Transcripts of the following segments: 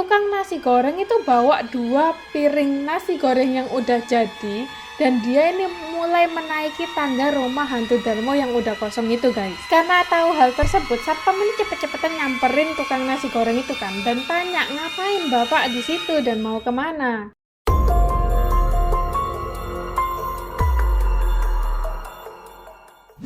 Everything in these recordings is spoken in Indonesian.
tukang nasi goreng itu bawa 2 piring nasi goreng yang udah jadi, dan dia ini mulai menaiki tangga rumah hantu Darmo yang udah kosong itu guys. Karena tahu hal tersebut, satpam ini cepet-cepetan nyamperin tukang nasi goreng itu kan, dan tanya ngapain bapak di situ dan mau kemana.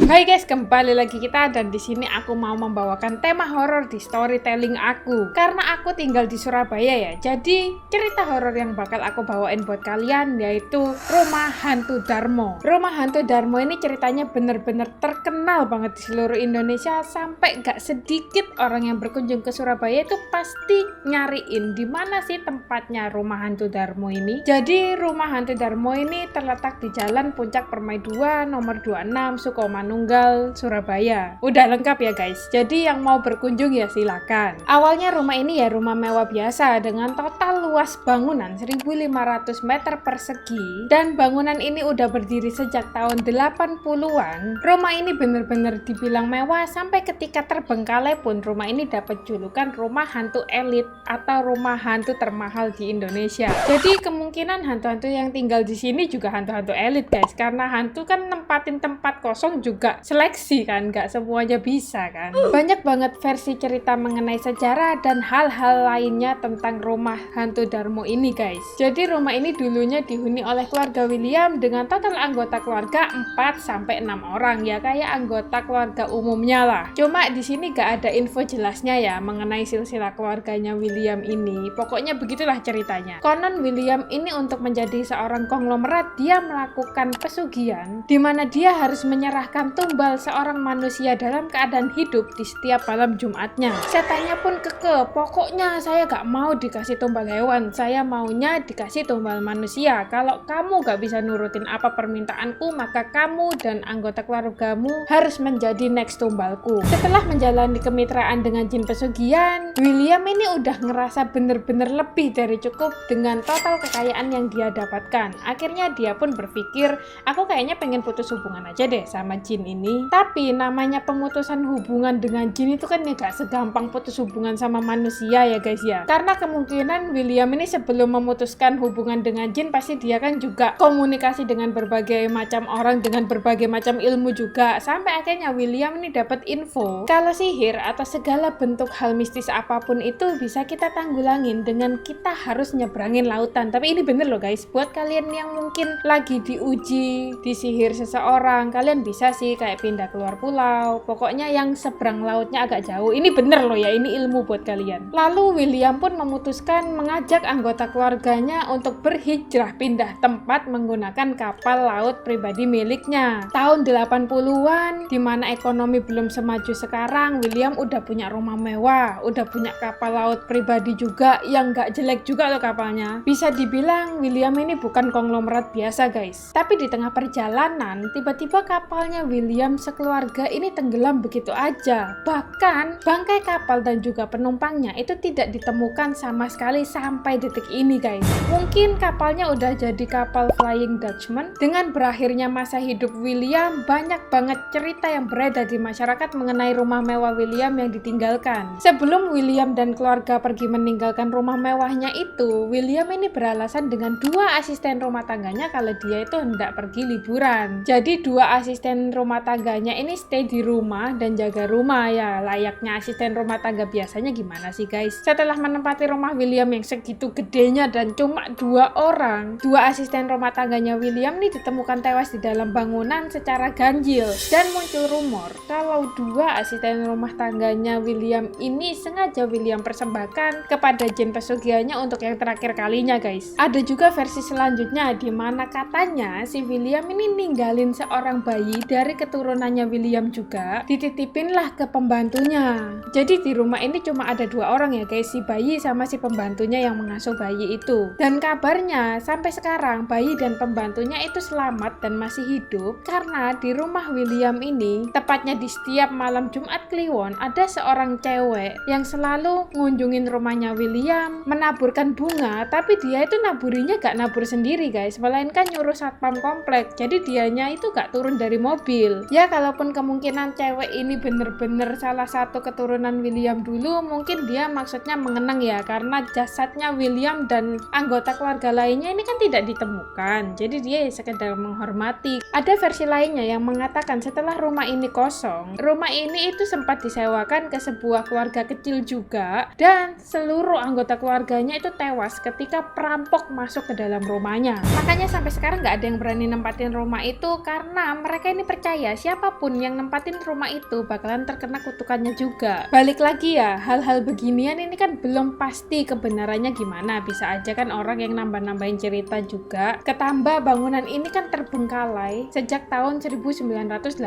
Hai guys, kembali lagi kita, dan di sini aku mau membawakan tema horor di storytelling aku. Karena aku tinggal di Surabaya ya, jadi cerita horor yang bakal aku bawain buat kalian yaitu Rumah Hantu Darmo. Rumah Hantu Darmo ini ceritanya bener-bener terkenal banget di seluruh Indonesia, sampai gak sedikit orang yang berkunjung ke Surabaya itu pasti nyariin di mana sih tempatnya Rumah Hantu Darmo ini. Jadi Rumah Hantu Darmo ini terletak di Jalan Puncak Permai 2 nomor 26 Sukomanunggal, Surabaya. Udah lengkap ya guys, jadi yang mau berkunjung ya silakan. Awalnya rumah ini ya rumah mewah biasa dengan total luas bangunan 1.500 meter persegi, dan bangunan ini udah berdiri sejak tahun 80-an. Rumah ini bener-bener dibilang mewah, sampai ketika terbengkalai pun rumah ini dapat julukan rumah hantu elit atau rumah hantu termahal di Indonesia. Jadi kemungkinan hantu-hantu yang tinggal di sini juga hantu-hantu elit guys, karena hantu kan nempatin tempat kosong juga seleksi kan, nggak semuanya bisa kan. Banyak banget versi cerita mengenai sejarah dan hal-hal lainnya tentang rumah hantu Darmo ini guys. Jadi rumah ini dulunya dihuni oleh keluarga William dengan total anggota keluarga 4-6 orang ya, kayak anggota keluarga umumnya lah. Cuma di sini gak ada info jelasnya ya mengenai silsilah keluarganya William ini. Pokoknya begitulah ceritanya. Konon William ini untuk menjadi seorang konglomerat, dia melakukan pesugihan di mana dia harus menyerahkan tumbal seorang manusia dalam keadaan hidup di setiap malam Jumatnya. Setannya pun keke, pokoknya saya gak mau dikasih tumbal hewan, saya maunya dikasih tumbal manusia. Kalau kamu gak bisa nurutin apa permintaanku, maka kamu dan anggota keluargamu harus menjadi next tumbalku. Setelah menjalani kemitraan dengan jin pesugihan, William ini udah ngerasa bener-bener lebih dari cukup dengan total kekayaan yang dia dapatkan. Akhirnya dia pun berpikir, aku kayaknya pengen putus hubungan aja deh sama jin ini. Tapi namanya pemutusan hubungan dengan jin itu kan ya gak segampang putus hubungan sama manusia ya guys ya. Karena kemungkinan William ini sebelum memutuskan hubungan dengan jin, pasti dia kan juga komunikasi dengan berbagai macam orang, dengan berbagai macam ilmu juga. Sampai akhirnya William ini dapat info kalau sihir atau segala bentuk hal mistis apapun itu bisa kita tanggulangin dengan kita harus nyebrangin lautan. Tapi ini bener loh guys, buat kalian yang mungkin lagi diuji di sihir seseorang, kalian bisa sih kayak pindah keluar pulau, pokoknya yang seberang lautnya agak jauh. Ini bener loh ya, ini ilmu buat kalian. Lalu William pun memutuskan mengajak anggota keluarganya untuk berhijrah pindah tempat menggunakan kapal laut pribadi miliknya. Tahun 80-an, dimana ekonomi belum semaju sekarang, William udah punya rumah mewah, udah punya kapal laut pribadi juga yang gak jelek juga loh kapalnya. Bisa dibilang William ini bukan konglomerat biasa guys. Tapi di tengah perjalanan, tiba-tiba kapalnya William sekeluarga ini tenggelam begitu aja. Bahkan bangkai kapal dan juga penumpangnya itu tidak ditemukan sama sekali sampai detik ini guys. Mungkin kapalnya udah jadi kapal Flying Dutchman. Dengan berakhirnya masa hidup William, banyak banget cerita yang beredar di masyarakat mengenai rumah mewah William yang ditinggalkan. Sebelum William dan keluarga pergi meninggalkan rumah mewahnya itu, William ini beralasan dengan 2 asisten rumah tangganya kalau dia itu hendak pergi liburan. Jadi 2 asisten rumah tangganya ini stay di rumah dan jaga rumah ya, layaknya asisten rumah tangga biasanya gimana sih guys. Setelah menempati rumah William yang segitu gedenya dan cuma 2 orang, 2 asisten rumah tangganya William nih ditemukan tewas di dalam bangunan secara ganjil, dan muncul rumor kalau 2 asisten rumah tangganya William ini sengaja William persembahkan kepada jin pesugihannya untuk yang terakhir kalinya guys. Ada juga versi selanjutnya di mana katanya si William ini ninggalin seorang bayi dari keturunannya William juga, dititipinlah ke pembantunya. Jadi di rumah ini cuma ada 2 orang ya guys, si bayi sama si pembantunya yang mengasuh bayi itu. Dan kabarnya sampai sekarang bayi dan pembantunya itu selamat dan masih hidup, karena di rumah William ini, tepatnya di setiap malam Jumat Kliwon, ada seorang cewek yang selalu ngunjungin rumahnya William, menaburkan bunga, tapi dia itu naburinya gak nabur sendiri guys, melainkan nyuruh satpam komplek. Jadi dianya itu gak turun dari mobil, mobil. Ya kalaupun kemungkinan cewek ini bener-bener salah satu keturunan William dulu, mungkin dia maksudnya mengenang ya, karena jasadnya William dan anggota keluarga lainnya ini kan tidak ditemukan, jadi dia sekedar menghormati. Ada versi lainnya yang mengatakan setelah rumah ini kosong, rumah ini itu sempat disewakan ke sebuah keluarga kecil juga, dan seluruh anggota keluarganya itu tewas ketika perampok masuk ke dalam rumahnya. Makanya sampai sekarang nggak ada yang berani nempatin rumah itu, karena mereka ini percaya siapapun yang nempatin rumah itu bakalan terkena kutukannya juga. Balik lagi ya, hal-hal beginian ini kan belum pasti kebenarannya gimana, bisa aja kan orang yang nambah-nambahin cerita juga. Ketambah bangunan ini kan terbengkalai sejak tahun 1988,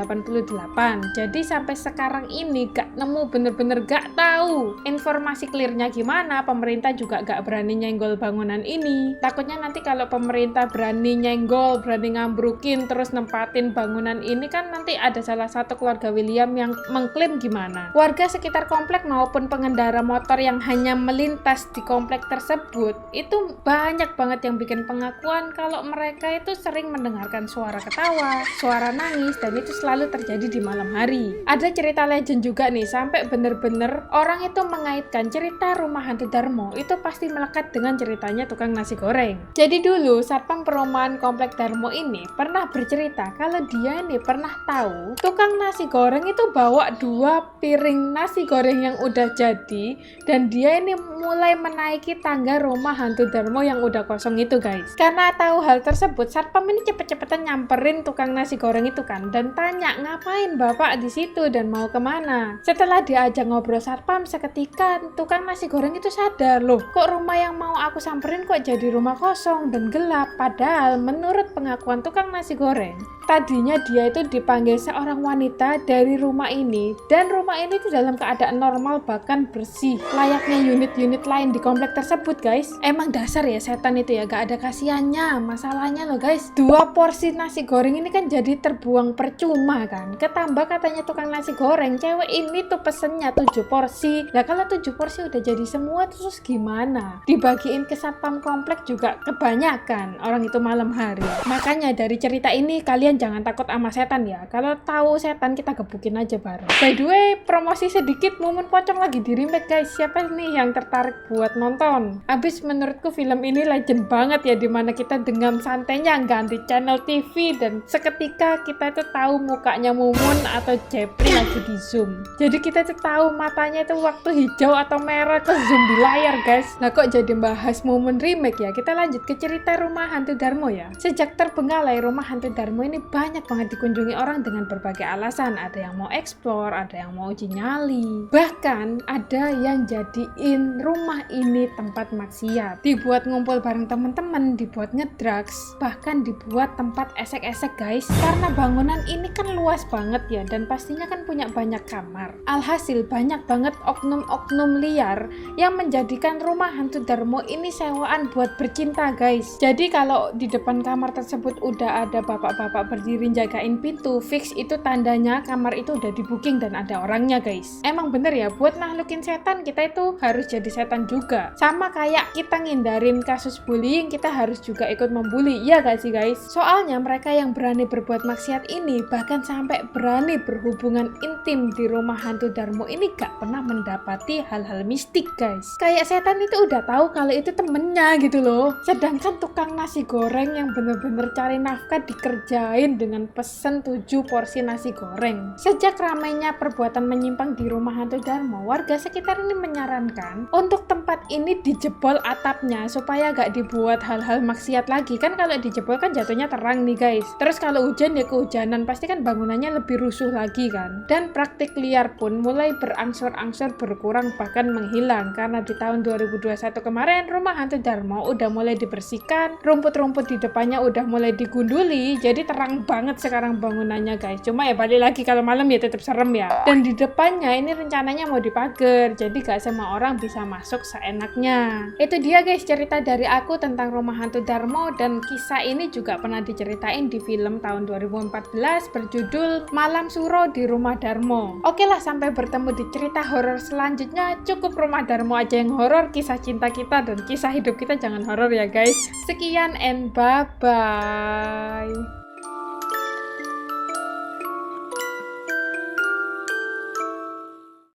jadi sampai sekarang ini gak nemu, bener-bener gak tahu informasi clearnya gimana. Pemerintah juga gak berani nyenggol bangunan ini, takutnya nanti kalau pemerintah berani nyenggol, berani ngambrukin terus nempatin bangunan ini kan nanti ada salah satu keluarga William yang mengklaim gimana. Warga sekitar komplek maupun pengendara motor yang hanya melintas di komplek tersebut itu banyak banget yang bikin pengakuan kalau mereka itu sering mendengarkan suara ketawa, suara nangis, dan itu selalu terjadi di malam hari. Ada cerita legend juga nih, sampai bener-bener orang itu mengaitkan cerita rumah hantu Darmo itu pasti melekat dengan ceritanya tukang nasi goreng. Jadi dulu satpam perumahan komplek Darmo ini pernah bercerita kalau dia ini pernah tahu tukang nasi goreng itu bawa 2 piring nasi goreng yang udah jadi, dan dia ini mulai menaiki tangga rumah hantu Darmo yang udah kosong itu guys. Karena tahu hal tersebut, satpam ini cepet-cepetan nyamperin tukang nasi goreng itu kan, dan tanya ngapain bapak di situ dan mau kemana. Setelah diajak ngobrol satpam, seketika tukang nasi goreng itu sadar, loh kok rumah yang mau aku samperin kok jadi rumah kosong dan gelap. Padahal menurut pengakuan tukang nasi goreng, tadinya dia itu dipanggil seorang wanita dari rumah ini, dan rumah ini tuh dalam keadaan normal bahkan bersih layaknya unit-unit lain di komplek tersebut guys. Emang dasar ya setan itu ya, gak ada kasihannya. Masalahnya loh guys, 2 porsi nasi goreng ini kan jadi terbuang percuma kan. Ketambah katanya tukang nasi goreng, cewek ini tuh pesennya 7 porsi. Nah kalau 7 porsi udah jadi semua terus gimana? Dibagiin ke satpam komplek juga kebanyakan, orang itu malam hari. Makanya dari cerita ini kalian jangan takut sama setan ya. Kalau tahu setan kita gebukin aja bareng. By the way, promosi sedikit, Mumun Pocong lagi di remake guys. Siapa nih yang tertarik buat nonton? Abis menurutku film ini legend banget ya, dimana kita dengan santainya ganti channel TV dan seketika kita tuh tahu mukanya Mumun atau Jepri lagi di zoom. Jadi kita tuh tahu matanya itu waktu hijau atau merah ke zoom di layar guys. Nah kok jadi bahas Mumun remake ya? Kita lanjut ke cerita rumah hantu Darmo ya. Sejak terbengkalai, rumah hantu Darmo ini banyak banget dikunjungi orang dengan berbagai alasan. Ada yang mau explore, ada yang mau uji nyali, bahkan ada yang jadiin rumah ini tempat maksiat, dibuat ngumpul bareng teman-teman, dibuat ngedrugs, bahkan dibuat tempat esek-esek guys. Karena bangunan ini kan luas banget ya, dan pastinya kan punya banyak kamar. Alhasil banyak banget oknum-oknum liar yang menjadikan rumah hantu Darmo ini sewaan buat bercinta guys. Jadi kalau di depan kamar tersebut udah ada bapak-bapak berdiri jagain pintu, fix itu tandanya kamar itu udah di booking dan ada orangnya guys. Emang bener ya, buat nahlukin setan kita itu harus jadi setan juga. Sama kayak kita ngindarin kasus bullying, kita harus juga ikut membuli, iya gak sih guys? Soalnya mereka yang berani berbuat maksiat ini, bahkan sampai berani berhubungan intim di rumah hantu Darmo ini, gak pernah mendapati hal-hal mistik guys. Kayak setan itu udah tahu kalau itu temennya gitu loh. Sedangkan tukang nasi goreng yang bener-bener cari nafkah dikerjain dengan pesen 7 porsi nasi goreng. Sejak ramainya perbuatan menyimpang di rumah hantu Darmo, warga sekitar ini menyarankan untuk tempat ini dijebol atapnya supaya gak dibuat hal-hal maksiat lagi. Kan kalau dijebol kan jatuhnya terang nih guys. Terus kalau hujan ya kehujanan, pasti kan bangunannya lebih rusuh lagi kan. Dan praktik liar pun mulai berangsur-angsur berkurang bahkan menghilang, karena di tahun 2021 kemarin rumah hantu Darmo udah mulai dibersihkan, rumput-rumput di depannya udah mulai digunduli, jadi terang banget sekarang bangunannya guys. Cuma ya balik lagi kalau malam ya tetap serem ya. Dan di depannya ini rencananya mau dipagar, jadi gak semua orang bisa masuk seenaknya. Itu dia guys cerita dari aku tentang rumah hantu Darmo, dan kisah ini juga pernah diceritain di film tahun 2014 berjudul Malam Suro di Rumah Darmo. Oke lah, sampai bertemu di cerita horor selanjutnya. Cukup rumah Darmo aja yang horor, kisah cinta kita dan kisah hidup kita jangan horor ya guys. Sekian and bye bye.